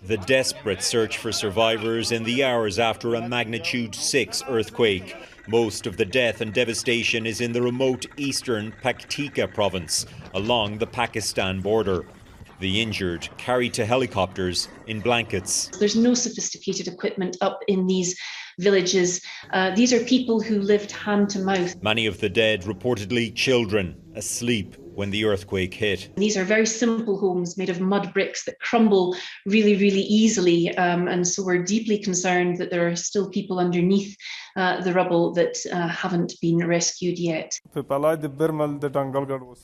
The desperate search for survivors in the hours after a magnitude 6 earthquake. Most of the death and devastation is in the remote eastern Paktika province, along the Pakistan border. The injured carried to helicopters in blankets. There's no sophisticated equipment up in these villages. These are people who lived hand to mouth. Many of the dead reportedly children, asleep when the earthquake hit. These are very simple homes made of mud bricks that crumble really, really easily. And so we're deeply concerned that there are still people underneath the rubble that haven't been rescued yet.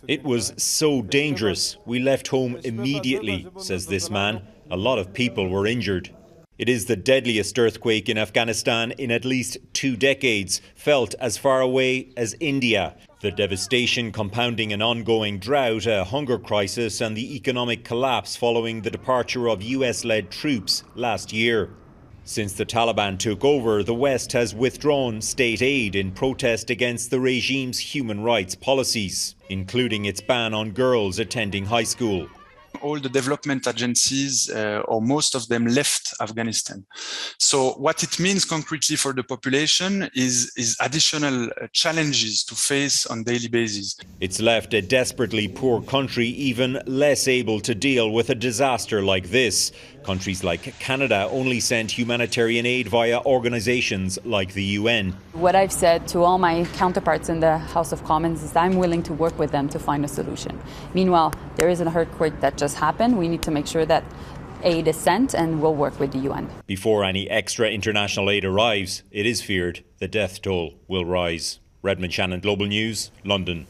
It was so dangerous. We left home immediately, says this man. A lot of people were injured. It is the deadliest earthquake in Afghanistan in at least 2 decades, felt as far away as India. The devastation compounding an ongoing drought, a hunger crisis and the economic collapse following the departure of US-led troops last year. Since the Taliban took over, the West has withdrawn state aid in protest against the regime's human rights policies, including its ban on girls attending high school. All the development agencies, or most of them, left Afghanistan. So what it means concretely for the population is additional challenges to face on a daily basis. It's left a desperately poor country even less able to deal with a disaster like this. Countries like Canada only send humanitarian aid via organisations like the UN. What I've said to all my counterparts in the House of Commons is I'm willing to work with them to find a solution. Meanwhile, there is an earthquake that just happened. We need to make sure that aid is sent, and we'll work with the UN. Before any extra international aid arrives, it is feared the death toll will rise. Redmond Shannon, Global News, London.